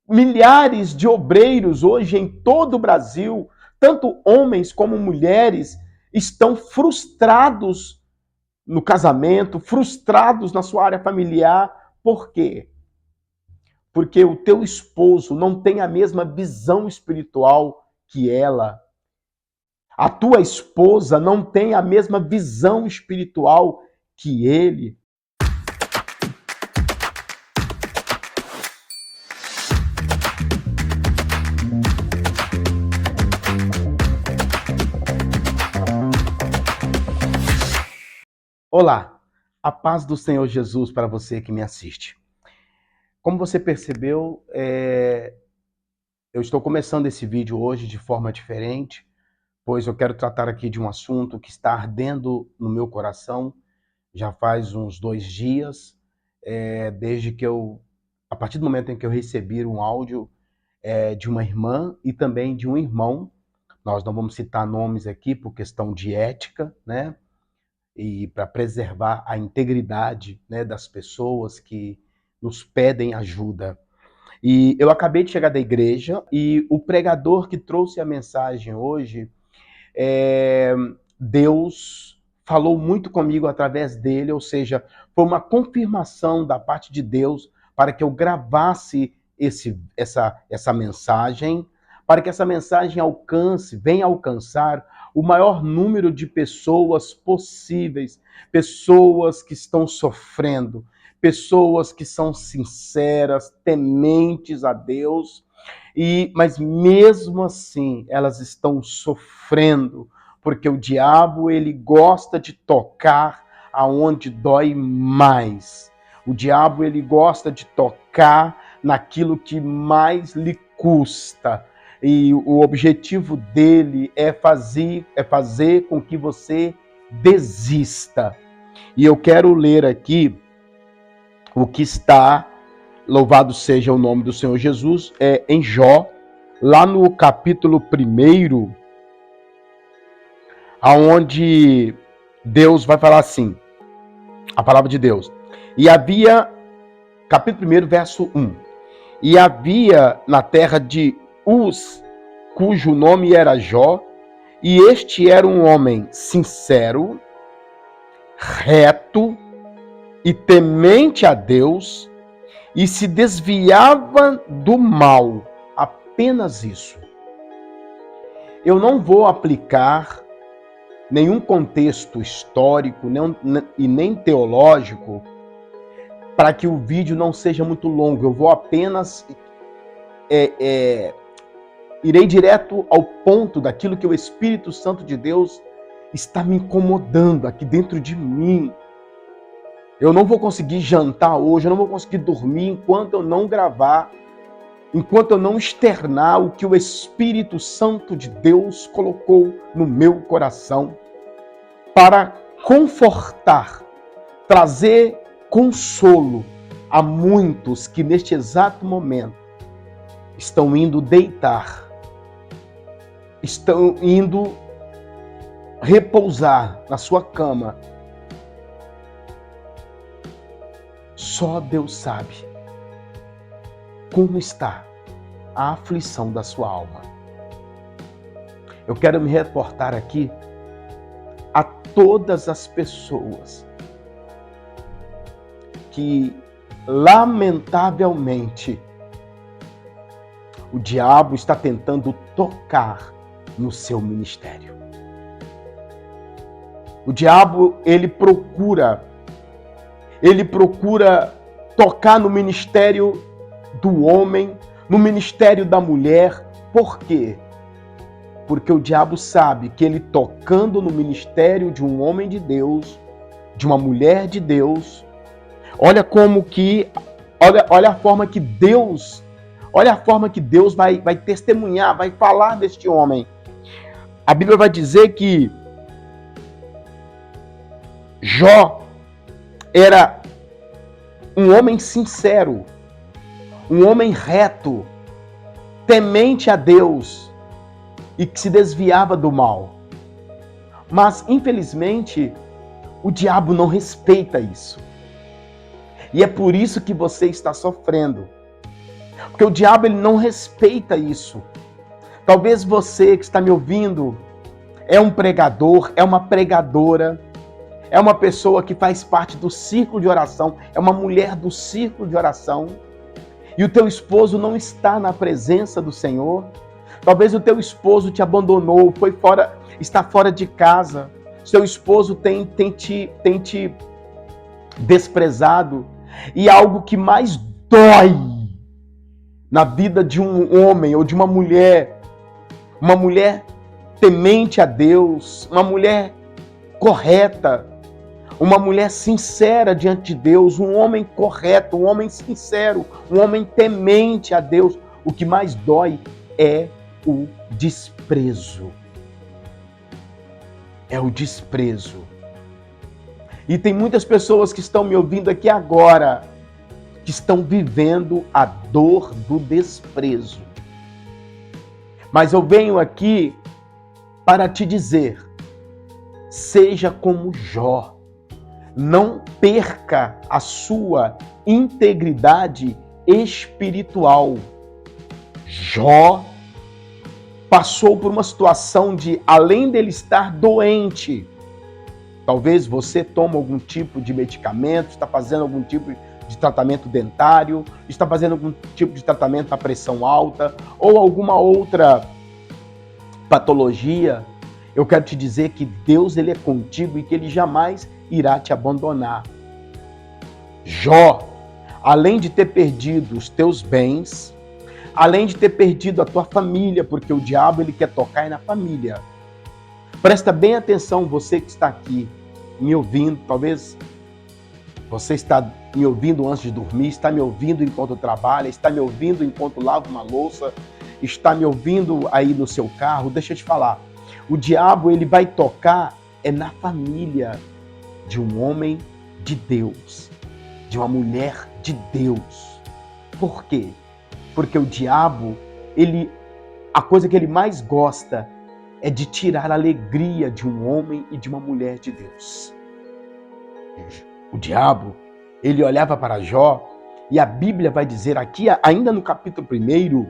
Milhares de obreiros hoje em todo o Brasil, tanto homens como mulheres, estão frustrados no casamento, frustrados na sua área familiar. Por quê? Porque o teu esposo não tem a mesma visão espiritual que ela. A tua esposa não tem a mesma visão espiritual que ele. Olá, a paz do Senhor Jesus para você que me assiste. Como você percebeu, eu estou começando esse vídeo hoje de forma diferente, pois eu quero tratar aqui de um assunto que está ardendo no meu coração já faz uns 2 dias, desde que a partir do momento em que eu recebi um áudio de uma irmã e também de um irmão. Nós não vamos citar nomes aqui por questão de ética, né? E para preservar a integridade, né, das pessoas que nos pedem ajuda. E eu acabei de chegar da igreja e o pregador que trouxe a mensagem hoje, Deus falou muito comigo através dele, ou seja, foi uma confirmação da parte de Deus para que eu gravasse essa mensagem, para que essa mensagem venha alcançar o maior número de pessoas possíveis, pessoas que estão sofrendo, pessoas que são sinceras, tementes a Deus, mas mesmo assim elas estão sofrendo, porque o diabo ele gosta de tocar aonde dói mais. O diabo ele gosta de tocar naquilo que mais lhe custa. E o objetivo dele é fazer com que você desista. E eu quero ler aqui o que está, louvado seja o nome do Senhor Jesus, em Jó, lá no capítulo 1, aonde Deus vai falar assim, a palavra de Deus. E havia, capítulo 1, verso 1, e havia na terra de Uz, cujo nome era Jó, e este era um homem sincero, reto e temente a Deus, e se desviava do mal. Apenas isso. Eu não vou aplicar nenhum contexto histórico e nem teológico para que o vídeo não seja muito longo. Eu vou apenas irei direto ao ponto daquilo que o Espírito Santo de Deus está me incomodando aqui dentro de mim. Eu não vou conseguir jantar hoje, eu não vou conseguir dormir enquanto eu não gravar, enquanto eu não externar o que o Espírito Santo de Deus colocou no meu coração para confortar, trazer consolo a muitos que neste exato momento estão indo deitar, estão indo repousar na sua cama. Só Deus sabe como está a aflição da sua alma. Eu quero me reportar aqui a todas as pessoas que, lamentavelmente, o diabo está tentando tocar no seu ministério. O diabo, ele procura tocar no ministério do homem, no ministério da mulher. Por quê? Porque o diabo sabe que ele tocando no ministério de um homem de Deus, de uma mulher de Deus, olha a forma que Deus vai testemunhar, vai falar deste homem. A Bíblia vai dizer que Jó era um homem sincero, um homem reto, temente a Deus e que se desviava do mal. Mas, infelizmente, o diabo não respeita isso. E é por isso que você está sofrendo. Porque o diabo ele não respeita isso. Talvez você que está me ouvindo é um pregador, é uma pregadora, é uma pessoa que faz parte do círculo de oração, é uma mulher do círculo de oração, e o teu esposo não está na presença do Senhor. Talvez o teu esposo te abandonou, está fora de casa. Seu esposo tem te desprezado. E algo que mais dói na vida de um homem ou de uma mulher temente a Deus, uma mulher correta, uma mulher sincera diante de Deus, um homem correto, um homem sincero, um homem temente a Deus. O que mais dói é o desprezo. É o desprezo. E tem muitas pessoas que estão me ouvindo aqui agora, que estão vivendo a dor do desprezo. Mas eu venho aqui para te dizer, seja como Jó. Não perca a sua integridade espiritual. Jó passou por uma situação de, além dele estar doente, talvez você toma algum tipo de medicamento, está fazendo algum tipo de tratamento dentário, está fazendo algum tipo de tratamento para pressão alta ou alguma outra patologia. Eu quero te dizer que Deus ele é contigo e que ele jamais irá te abandonar. Jó, além de ter perdido os teus bens, além de ter perdido a tua família, porque o diabo ele quer tocar na família. Presta bem atenção, você que está aqui me ouvindo, talvez você está me ouvindo antes de dormir, está me ouvindo enquanto trabalha, está me ouvindo enquanto lava uma louça, está me ouvindo aí no seu carro. Deixa eu te falar, o diabo ele vai tocar na família de um homem de Deus, de uma mulher de Deus. Por quê? Porque o diabo, a coisa que ele mais gosta é de tirar a alegria de um homem e de uma mulher de Deus. O diabo, ele olhava para Jó, e a Bíblia vai dizer aqui, ainda no capítulo 1,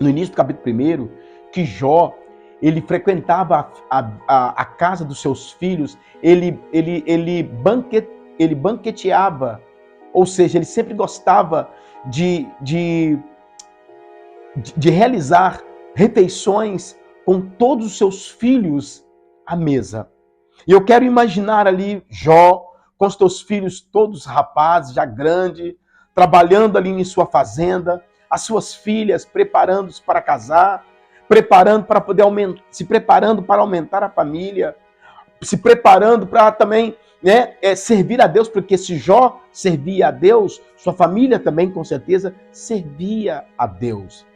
no início do capítulo 1, que Jó, ele frequentava a casa dos seus filhos, ele banqueteava, ou seja, ele sempre gostava de realizar refeições com todos os seus filhos à mesa. E eu quero imaginar ali Jó, com os teus filhos todos rapazes, já grandes, trabalhando ali em sua fazenda, as suas filhas preparando-se para casar, se preparando para aumentar a família, se preparando para também servir a Deus, porque se Jó servia a Deus, sua família também com certeza servia a Deus.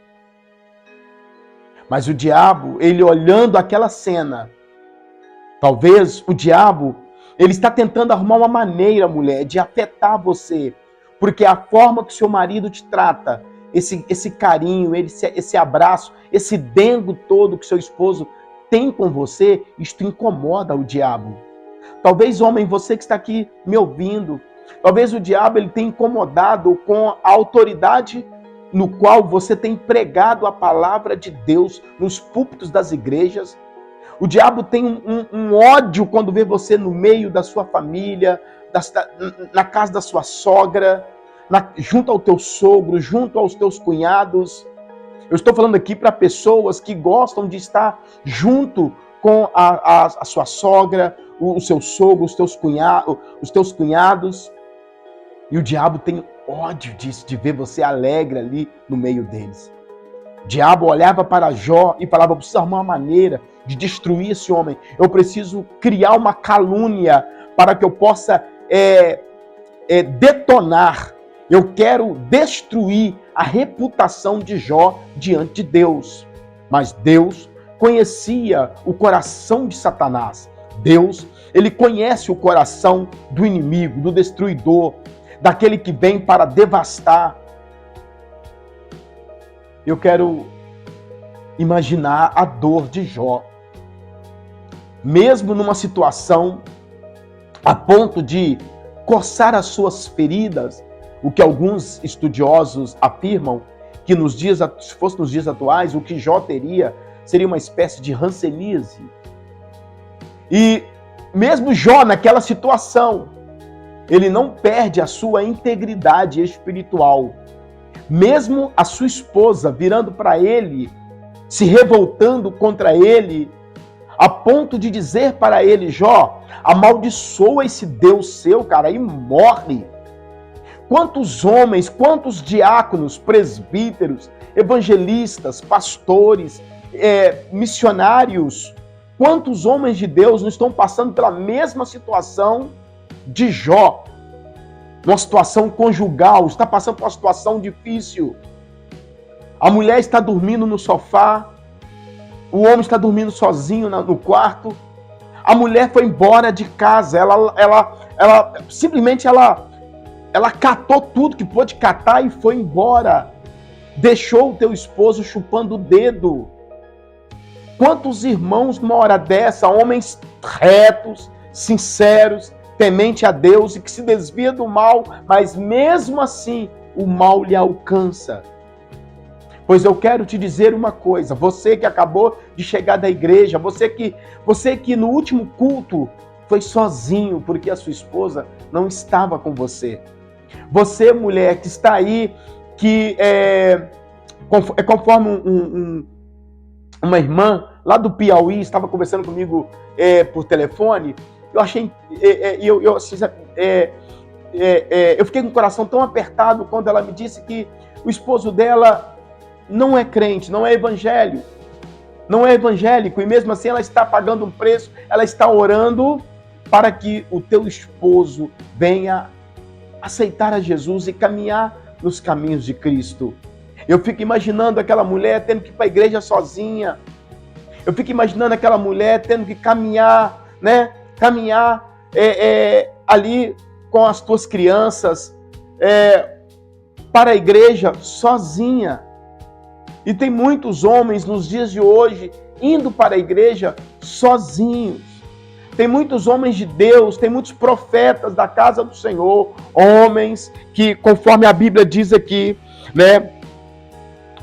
Mas o diabo, ele olhando aquela cena, talvez o diabo, ele está tentando arrumar uma maneira, mulher, de afetar você, porque a forma que seu marido te trata, esse carinho, esse abraço, esse dengo todo que seu esposo tem com você, isto incomoda o diabo. Talvez, homem, você que está aqui me ouvindo, talvez o diabo ele tenha incomodado com a autoridade no qual você tem pregado a palavra de Deus nos púlpitos das igrejas. O diabo tem um ódio quando vê você no meio da sua família, na casa da sua sogra, junto ao teu sogro, junto aos teus cunhados. Eu estou falando aqui para pessoas que gostam de estar junto com a sua sogra, o seu sogro, os teus cunhados. E o diabo tem ódio disso, de ver você alegre ali no meio deles. O diabo olhava para Jó e falava: eu preciso arrumar uma maneira de destruir esse homem. Eu preciso criar uma calúnia para que eu possa detonar. Eu quero destruir a reputação de Jó diante de Deus. Mas Deus conhecia o coração de Satanás. Deus, ele conhece o coração do inimigo, do destruidor, daquele que vem para devastar. Eu quero imaginar a dor de Jó. Mesmo numa situação a ponto de coçar as suas feridas, o que alguns estudiosos afirmam, que se fosse nos dias atuais, o que Jó teria seria uma espécie de hanseníase. E mesmo Jó, naquela situação, ele não perde a sua integridade espiritual. Mesmo a sua esposa virando para ele, se revoltando contra ele, a ponto de dizer para ele: Jó, amaldiçoa esse Deus seu, cara, e morre. Quantos homens, quantos diáconos, presbíteros, evangelistas, pastores, missionários, quantos homens de Deus não estão passando pela mesma situação de Jó? Uma situação conjugal, está passando por uma situação difícil. A mulher está dormindo no sofá, o homem está dormindo sozinho no quarto. A mulher foi embora de casa, ela simplesmente catou tudo que pôde catar e foi embora. Deixou o teu esposo chupando o dedo. Quantos irmãos numa hora dessa, homens retos, sinceros, temente a Deus e que se desvia do mal, mas mesmo assim o mal lhe alcança. Pois eu quero te dizer uma coisa, você que acabou de chegar da igreja, você que no último culto foi sozinho porque a sua esposa não estava com você. Você, mulher, que está aí, que conforme uma irmã lá do Piauí estava conversando comigo por telefone, eu achei, eu fiquei com o coração tão apertado quando ela me disse que o esposo dela não é crente, não é evangélico, e mesmo assim ela está pagando um preço, ela está orando para que o teu esposo venha aceitar a Jesus e caminhar nos caminhos de Cristo. Eu fico imaginando aquela mulher tendo que ir para a igreja sozinha. Eu fico imaginando aquela mulher tendo que caminhar, né? Ali com as tuas crianças para a igreja sozinha. E tem muitos homens nos dias de hoje indo para a igreja sozinhos. Tem muitos homens de Deus, tem muitos profetas da casa do Senhor, homens que, conforme a Bíblia diz aqui, né?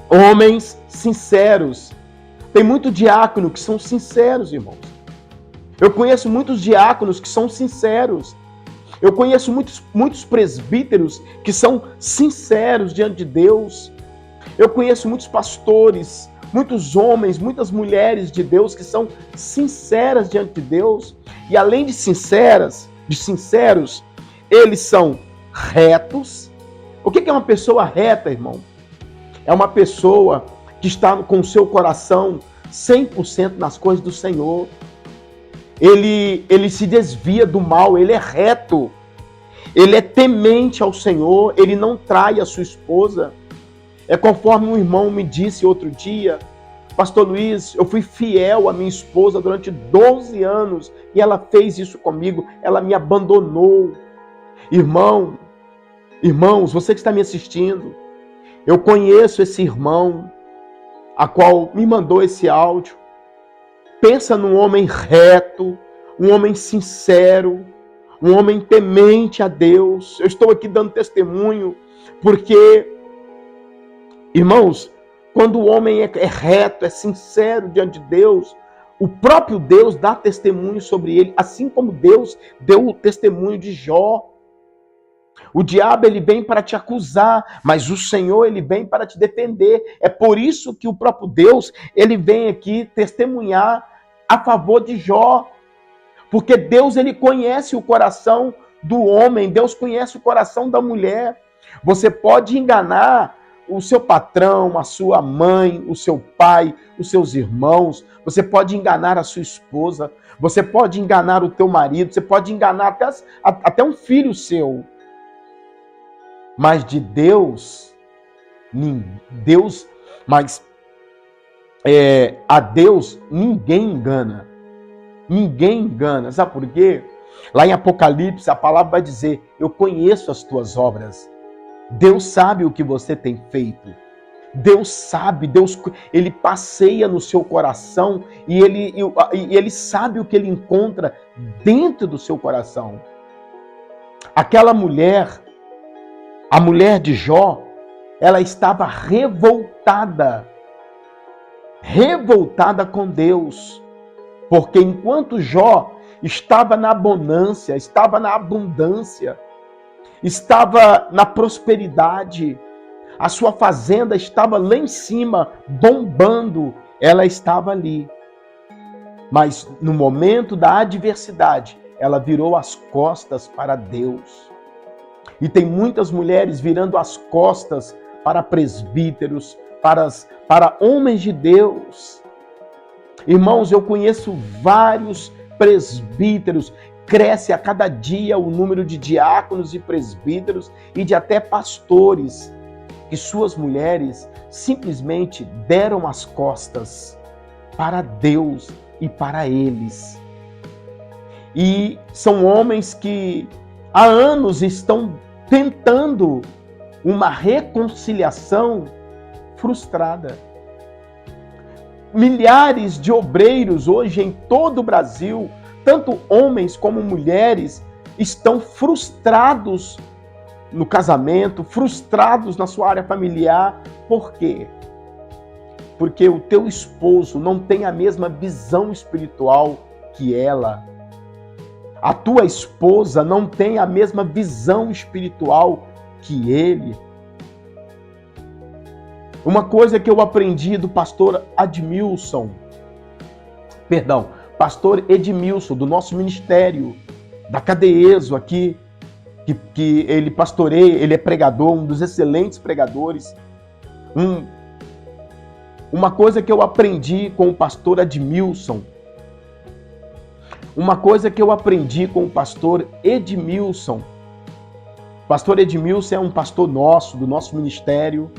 Homens sinceros. Tem muito diácono que são sinceros, irmãos. Eu conheço muitos diáconos que são sinceros. Eu conheço muitos presbíteros que são sinceros diante de Deus. Eu conheço muitos pastores, muitos homens, muitas mulheres de Deus que são sinceras diante de Deus. E além de sinceros, eles são retos. O que é uma pessoa reta, irmão? É uma pessoa que está com o seu coração 100% nas coisas do Senhor. Ele se desvia do mal, ele é reto. Ele é temente ao Senhor, ele não trai a sua esposa. É conforme um irmão me disse outro dia: Pastor Luiz, eu fui fiel à minha esposa durante 12 anos e ela fez isso comigo, ela me abandonou. Irmãos, você que está me assistindo, eu conheço esse irmão, a qual me mandou esse áudio. Pensa num homem reto, um homem sincero, um homem temente a Deus. Eu estou aqui dando testemunho, porque, irmãos, quando o homem é reto, é sincero diante de Deus, o próprio Deus dá testemunho sobre ele, assim como Deus deu o testemunho de Jó. O diabo, ele vem para te acusar, mas o Senhor, ele vem para te defender. É por isso que o próprio Deus, ele vem aqui testemunhar a favor de Jó. Porque Deus, ele conhece o coração do homem, Deus conhece o coração da mulher. Você pode enganar o seu patrão, a sua mãe, o seu pai, os seus irmãos, você pode enganar a sua esposa, você pode enganar o teu marido, você pode enganar até um filho seu. Mas de Deus, a Deus ninguém engana. Ninguém engana. Sabe por quê? Lá em Apocalipse, a palavra vai dizer: eu conheço as tuas obras. Deus sabe o que você tem feito. Deus sabe, ele passeia no seu coração e ele sabe o que ele encontra dentro do seu coração. Aquela mulher, A mulher de Jó, ela estava revoltada com Deus, porque enquanto Jó estava na bonância, estava na abundância, estava na prosperidade, a sua fazenda estava lá em cima, bombando, ela estava ali. Mas no momento da adversidade, ela virou as costas para Deus. E tem muitas mulheres virando as costas para presbíteros, para homens de Deus. Irmãos, eu conheço vários presbíteros. Cresce a cada dia o número de diáconos e presbíteros e de até pastores, que suas mulheres simplesmente deram as costas para Deus e para eles. E são homens que há anos estão tentando uma reconciliação frustrada. Milhares de obreiros hoje em todo o Brasil, tanto homens como mulheres, estão frustrados no casamento, frustrados na sua área familiar. Por quê? Porque o teu esposo não tem a mesma visão espiritual que ela. A tua esposa não tem a mesma visão espiritual que ele. Uma coisa que eu aprendi do pastor Edmilson, do nosso ministério, da Cadeeso aqui, que ele pastoreia, ele é pregador, um dos excelentes pregadores. Uma coisa que eu aprendi com o pastor Edmilson, Pastor Edmilson é um pastor nosso, do nosso ministério,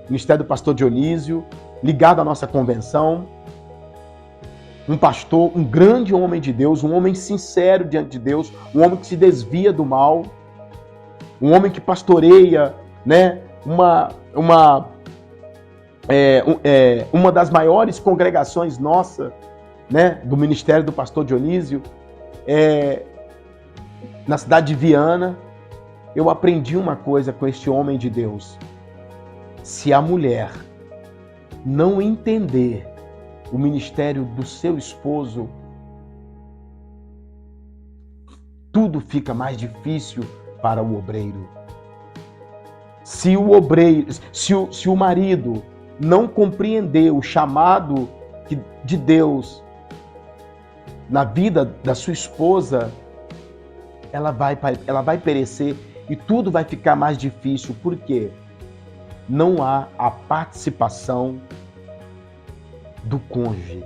ministério do pastor Dionísio, ligado à nossa convenção. Um pastor, um grande homem de Deus, um homem sincero diante de Deus, um homem que se desvia do mal, um homem que pastoreia, né, uma das maiores congregações nossa, né, do ministério do pastor Dionísio, na cidade de Viana. Eu aprendi uma coisa com este homem de Deus. Se a mulher não entender o ministério do seu esposo, tudo fica mais difícil para o obreiro. Se o marido não compreender o chamado de Deus na vida da sua esposa, ela vai perecer e tudo vai ficar mais difícil. Por quê? Não há a participação do cônjuge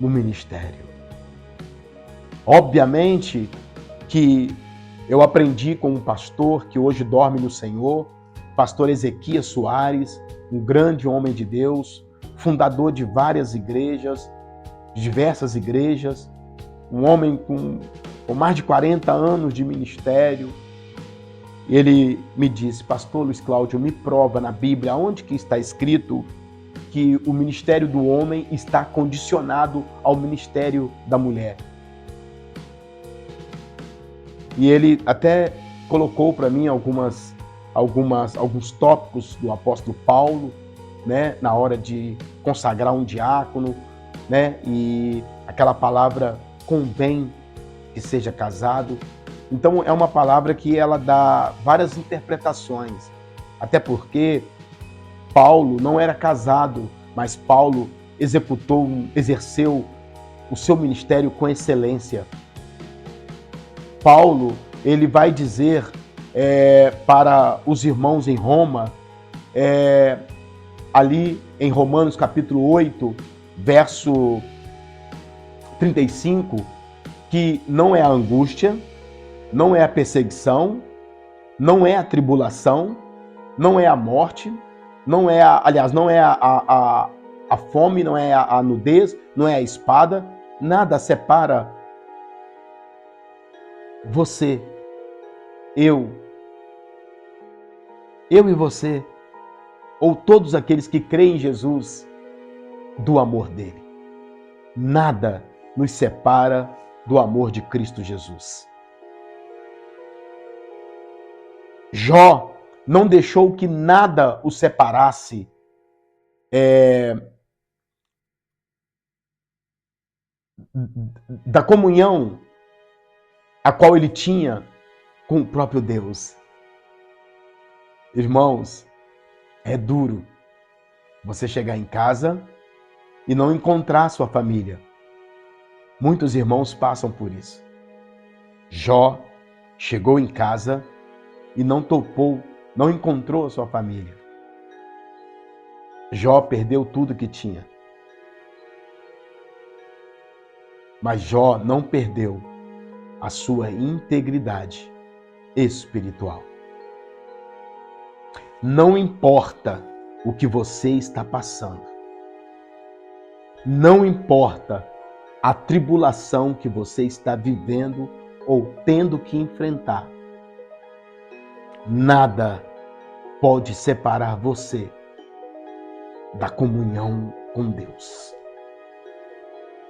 no ministério. Obviamente que eu aprendi com um pastor que hoje dorme no Senhor, pastor Ezequias Soares, um grande homem de Deus, fundador de várias igrejas, diversas igrejas, um homem com mais de 40 anos de ministério. Ele me disse: pastor Luiz Cláudio, me prova na Bíblia onde que está escrito que o ministério do homem está condicionado ao ministério da mulher. E ele até colocou para mim alguns tópicos do apóstolo Paulo, né, na hora de consagrar um diácono, né, e aquela palavra convém que seja casado. Então é uma palavra que ela dá várias interpretações, até porque Paulo não era casado, mas Paulo exerceu o seu ministério com excelência. Paulo, ele vai dizer para os irmãos em Roma, ali em Romanos capítulo 8, verso 35, que não é a angústia, não é a perseguição, não é a tribulação, não é a morte, não é a fome, não é a nudez, não é a espada, nada separa você, eu e você, ou todos aqueles que creem em Jesus, do amor dele. Nada nos separa do amor de Cristo Jesus. Jó não deixou que nada o separasse da comunhão a qual ele tinha com o próprio Deus. Irmãos, é duro você chegar em casa e não encontrar sua família. Muitos irmãos passam por isso. Jó chegou em casa e não encontrou a sua família. Jó perdeu tudo que tinha. Mas Jó não perdeu a sua integridade espiritual. Não importa o que você está passando. Não importa a tribulação que você está vivendo ou tendo que enfrentar. Nada pode separar você da comunhão com Deus.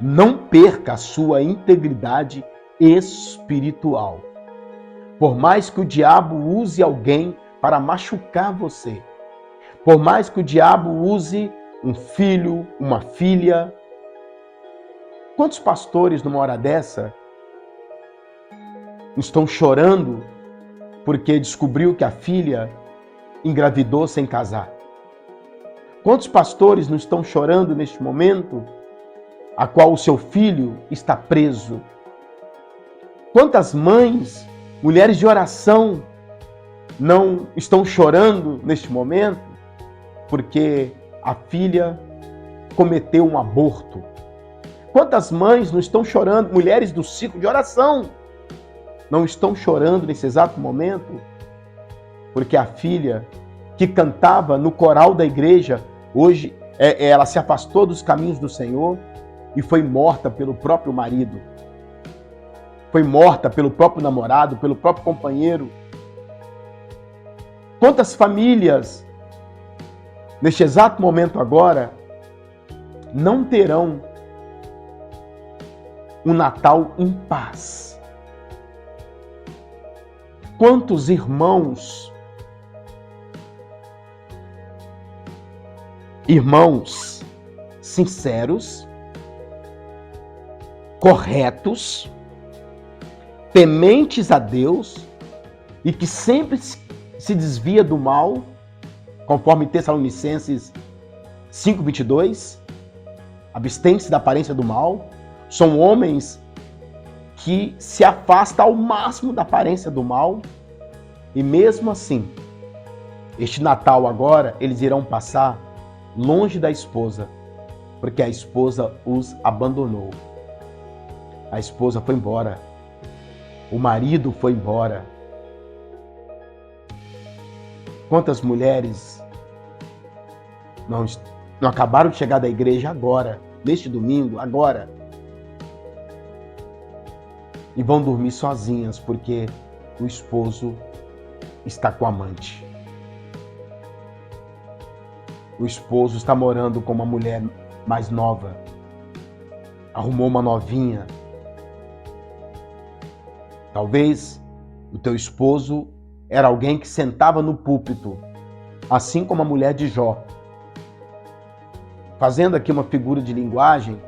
Não perca a sua integridade espiritual. Por mais que o diabo use alguém para machucar você, por mais que o diabo use um filho, uma filha. Quantos pastores numa hora dessa estão chorando porque descobriu que a filha engravidou sem casar? Quantos pastores não estão chorando neste momento a qual o seu filho está preso? Quantas mães, mulheres de oração, não estão chorando neste momento porque a filha cometeu um aborto? Quantas mães não estão chorando, mulheres do ciclo de oração, não estão chorando nesse exato momento porque a filha que cantava no coral da igreja, hoje ela se afastou dos caminhos do Senhor e foi morta pelo próprio marido, foi morta pelo próprio namorado, pelo próprio companheiro. Quantas famílias, neste exato momento agora, não terão um Natal em paz? Quantos irmãos sinceros, corretos, tementes a Deus e que sempre se desvia do mal, conforme Tessalonicenses 5:22, abstém-se da aparência do mal, são homens que se afastam ao máximo da aparência do mal e mesmo assim, este Natal agora, eles irão passar longe da esposa, porque a esposa os abandonou. A esposa foi embora. O marido foi embora. Quantas mulheres não acabaram de chegar da igreja agora, neste domingo, agora, e vão dormir sozinhas porque o esposo está com a amante. O esposo está morando com uma mulher mais nova, arrumou uma novinha. Talvez o teu esposo era alguém que sentava no púlpito, assim como a mulher de Jó. Fazendo aqui uma figura de linguagem,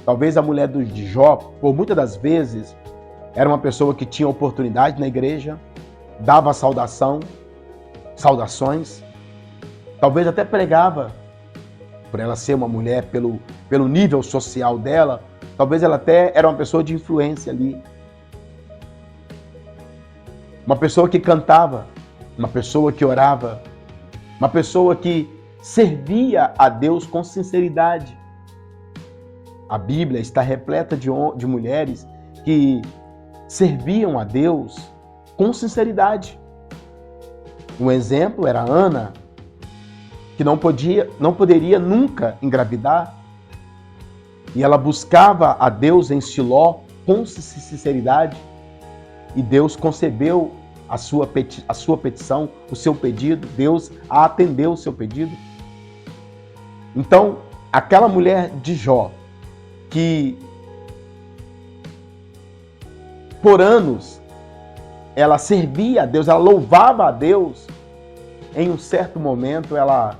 talvez a mulher de Jó, por muitas das vezes, era uma pessoa que tinha oportunidade na igreja, dava saudações, talvez até pregava, por ela ser uma mulher, pelo nível social dela, talvez ela até era uma pessoa de influência ali. Uma pessoa que cantava, uma pessoa que orava, uma pessoa que servia a Deus com sinceridade. A Bíblia está repleta de mulheres que serviam a Deus com sinceridade. Um exemplo era Ana, que não poderia nunca engravidar, e ela buscava a Deus em Siló com sinceridade, e Deus concebeu a sua petição, o seu pedido, Deus atendeu o seu pedido. Então, aquela mulher de Jó, que por anos ela servia a Deus, ela louvava a Deus, em um certo momento ela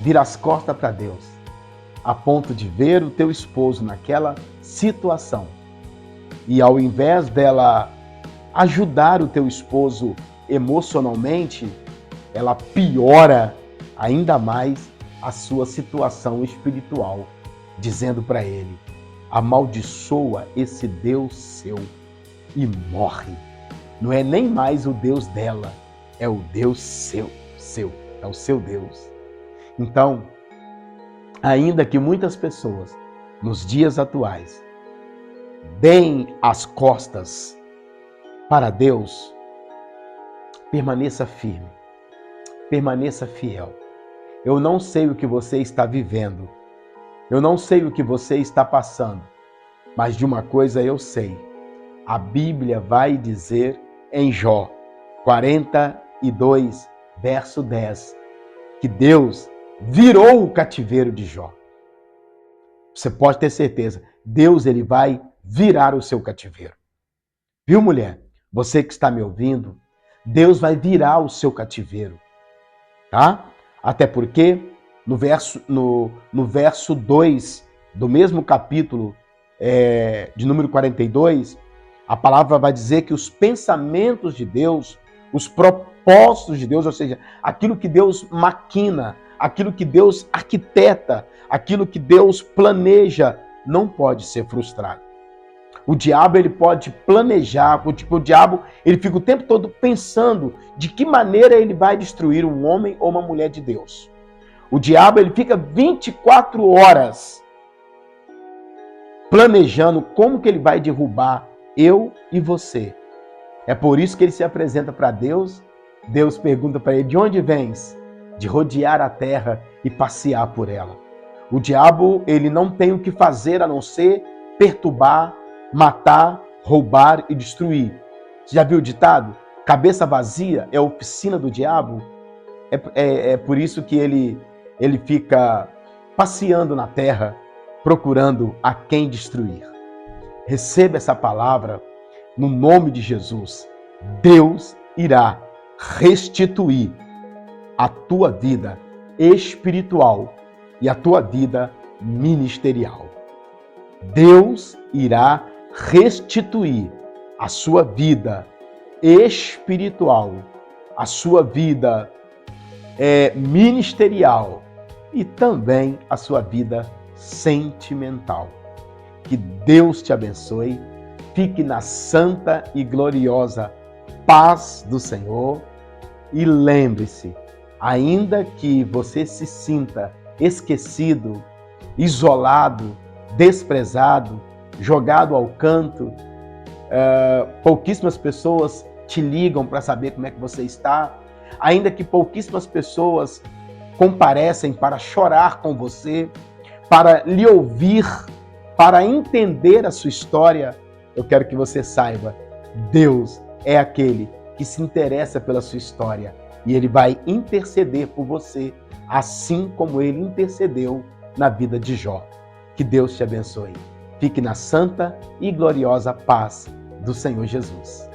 vira as costas para Deus, a ponto de ver o teu esposo naquela situação. E ao invés dela ajudar o teu esposo emocionalmente, ela piora ainda mais a sua situação espiritual, dizendo para ele: amaldiçoa esse Deus seu e morre. Não é nem mais o Deus dela, é o Deus seu, é o seu Deus. Então, ainda que muitas pessoas, nos dias atuais, deem as costas para Deus, permaneça firme, permaneça fiel. Eu não sei o que você está vivendo, eu não sei o que você está passando, mas de uma coisa eu sei. A Bíblia vai dizer em Jó 42, verso 10, que Deus virou o cativeiro de Jó. Você pode ter certeza, Deus ele vai virar o seu cativeiro. Viu, mulher? Você que está me ouvindo, Deus vai virar o seu cativeiro, tá? Até porque no verso 2 do mesmo capítulo de número 42, a palavra vai dizer que os pensamentos de Deus, os propósitos de Deus, ou seja, aquilo que Deus maquina, aquilo que Deus arquiteta, aquilo que Deus planeja, não pode ser frustrado. O diabo ele pode planejar, o diabo ele fica o tempo todo pensando de que maneira ele vai destruir um homem ou uma mulher de Deus. O diabo ele fica 24 horas planejando como que ele vai derrubar eu e você. É por isso que ele se apresenta para Deus. Deus pergunta para ele: de onde vens? De rodear a terra e passear por ela. O diabo ele não tem o que fazer a não ser perturbar, matar, roubar e destruir. Você já viu o ditado? Cabeça vazia é a oficina do diabo. É por isso que ele fica passeando na terra, procurando a quem destruir. Receba essa palavra no nome de Jesus. Deus irá restituir a tua vida espiritual e a tua vida ministerial. Deus irá restituir a sua vida espiritual, a sua vida ministerial e também a sua vida sentimental. Que Deus te abençoe, fique na santa e gloriosa paz do Senhor e lembre-se, ainda que você se sinta esquecido, isolado, desprezado, jogado ao canto, pouquíssimas pessoas te ligam para saber como é que você está, ainda que pouquíssimas pessoas comparecem para chorar com você, para lhe ouvir, para entender a sua história, eu quero que você saiba, Deus é aquele que se interessa pela sua história e Ele vai interceder por você, assim como Ele intercedeu na vida de Jó. Que Deus te abençoe. Fique na santa e gloriosa paz do Senhor Jesus.